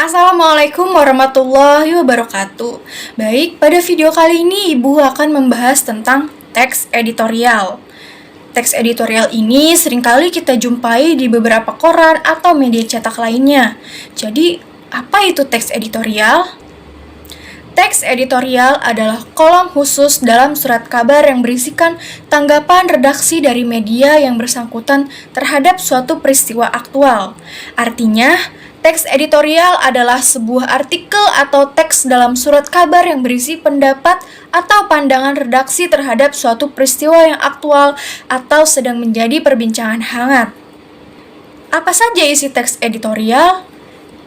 Assalamualaikum warahmatullahi wabarakatuh. Baik, pada video kali ini Ibu akan membahas tentang teks editorial. Teks editorial ini seringkali kita jumpai di beberapa koran atau media cetak lainnya. Jadi, apa itu teks editorial? Teks editorial adalah kolom khusus dalam surat kabar yang berisikan tanggapan redaksi dari media yang bersangkutan terhadap suatu peristiwa aktual. Artinya, teks editorial adalah sebuah artikel atau teks dalam surat kabar yang berisi pendapat atau pandangan redaksi terhadap suatu peristiwa yang aktual atau sedang menjadi perbincangan hangat. Apa saja isi teks editorial?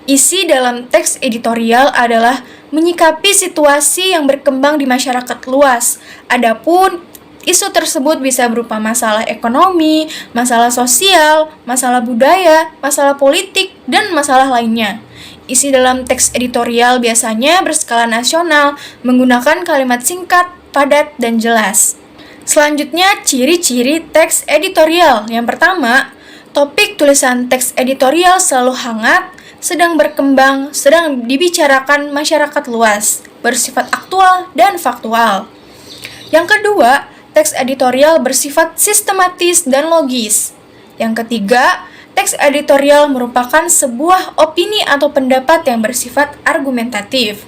Isi dalam teks editorial adalah menyikapi situasi yang berkembang di masyarakat luas. Adapun isu tersebut bisa berupa masalah ekonomi, masalah sosial, masalah budaya, masalah politik, dan masalah lainnya. Isi dalam teks editorial biasanya berskala nasional, menggunakan kalimat singkat, padat, dan jelas. Selanjutnya, ciri-ciri teks editorial. Yang pertama, topik tulisan teks editorial selalu hangat, sedang berkembang, sedang dibicarakan masyarakat luas, bersifat aktual dan faktual. Yang kedua, teks editorial bersifat sistematis dan logis. Yang ketiga, teks editorial merupakan sebuah opini atau pendapat yang bersifat argumentatif.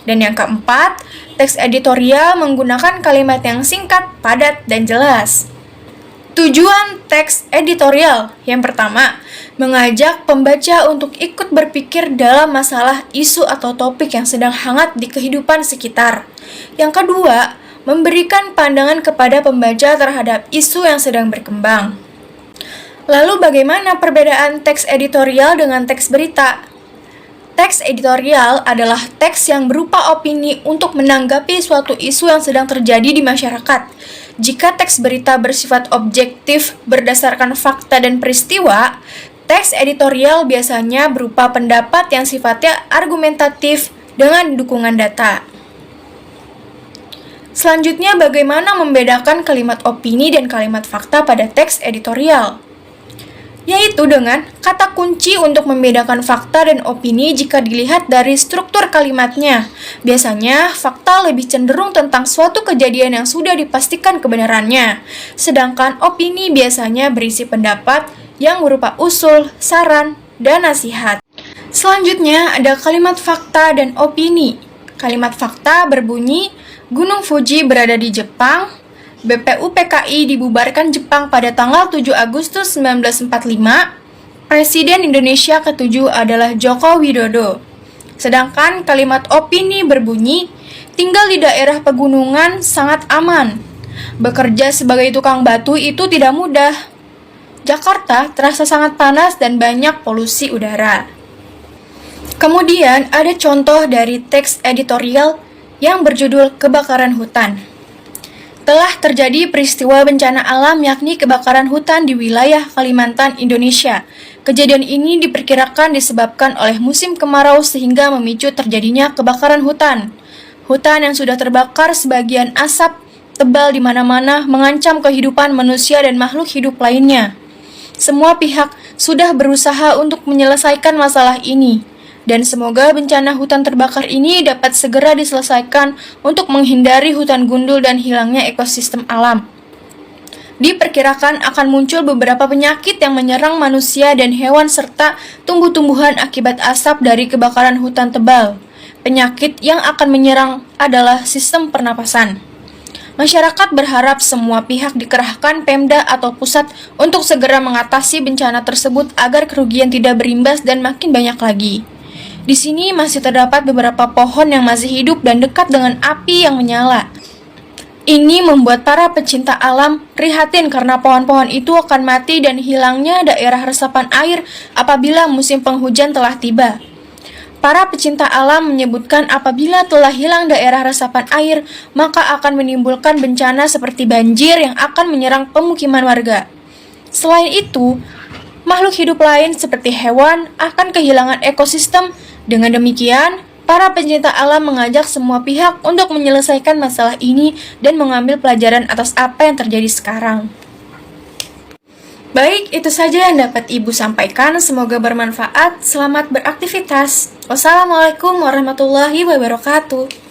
Dan yang keempat, teks editorial menggunakan kalimat yang singkat, padat, dan jelas. Tujuan teks editorial yang pertama, mengajak pembaca untuk ikut berpikir dalam masalah isu atau topik yang sedang hangat di kehidupan sekitar. Yang kedua, memberikan pandangan kepada pembaca terhadap isu yang sedang berkembang. Lalu bagaimana perbedaan teks editorial dengan teks berita? Teks editorial adalah teks yang berupa opini untuk menanggapi suatu isu yang sedang terjadi di masyarakat. Jika teks berita bersifat objektif berdasarkan fakta dan peristiwa, teks editorial biasanya berupa pendapat yang sifatnya argumentatif dengan dukungan data. Selanjutnya, bagaimana membedakan kalimat opini dan kalimat fakta pada teks editorial? Yaitu dengan kata kunci untuk membedakan fakta dan opini jika dilihat dari struktur kalimatnya. Biasanya, fakta lebih cenderung tentang suatu kejadian yang sudah dipastikan kebenarannya, sedangkan opini biasanya berisi pendapat yang berupa usul, saran, dan nasihat. Selanjutnya, ada kalimat fakta dan opini. Kalimat fakta berbunyi, Gunung Fuji berada di Jepang, BPUPKI dibubarkan Jepang pada tanggal 7 Agustus 1945, Presiden Indonesia ke-7 adalah Joko Widodo. Sedangkan kalimat opini berbunyi, tinggal di daerah pegunungan sangat aman. Bekerja sebagai tukang batu itu tidak mudah. Jakarta terasa sangat panas dan banyak polusi udara. Kemudian ada contoh dari teks editorial yang berjudul kebakaran hutan. Telah terjadi peristiwa bencana alam yakni kebakaran hutan di wilayah Kalimantan, Indonesia. Kejadian ini diperkirakan disebabkan oleh musim kemarau sehingga memicu terjadinya kebakaran hutan. Hutan yang sudah terbakar sebagian asap tebal di mana-mana mengancam kehidupan manusia dan makhluk hidup lainnya. Semua pihak sudah berusaha untuk menyelesaikan masalah ini. Dan semoga bencana hutan terbakar ini dapat segera diselesaikan untuk menghindari hutan gundul dan hilangnya ekosistem alam. Diperkirakan akan muncul beberapa penyakit yang menyerang manusia dan hewan serta tumbuh-tumbuhan akibat asap dari kebakaran hutan tebal. Penyakit yang akan menyerang adalah sistem pernapasan. Masyarakat berharap semua pihak dikerahkan Pemda atau pusat untuk segera mengatasi bencana tersebut agar kerugian tidak berimbas dan makin banyak lagi. Di sini masih terdapat beberapa pohon yang masih hidup dan dekat dengan api yang menyala. Ini membuat para pecinta alam prihatin karena pohon-pohon itu akan mati dan hilangnya daerah resapan air apabila musim penghujan telah tiba. Para pecinta alam menyebutkan apabila telah hilang daerah resapan air, maka akan menimbulkan bencana seperti banjir yang akan menyerang pemukiman warga. Selain itu, makhluk hidup lain seperti hewan akan kehilangan ekosistem. Dengan demikian, para pencinta alam mengajak semua pihak untuk menyelesaikan masalah ini dan mengambil pelajaran atas apa yang terjadi sekarang. Baik, itu saja yang dapat Ibu sampaikan. Semoga bermanfaat. Selamat beraktivitas. Wassalamualaikum warahmatullahi wabarakatuh.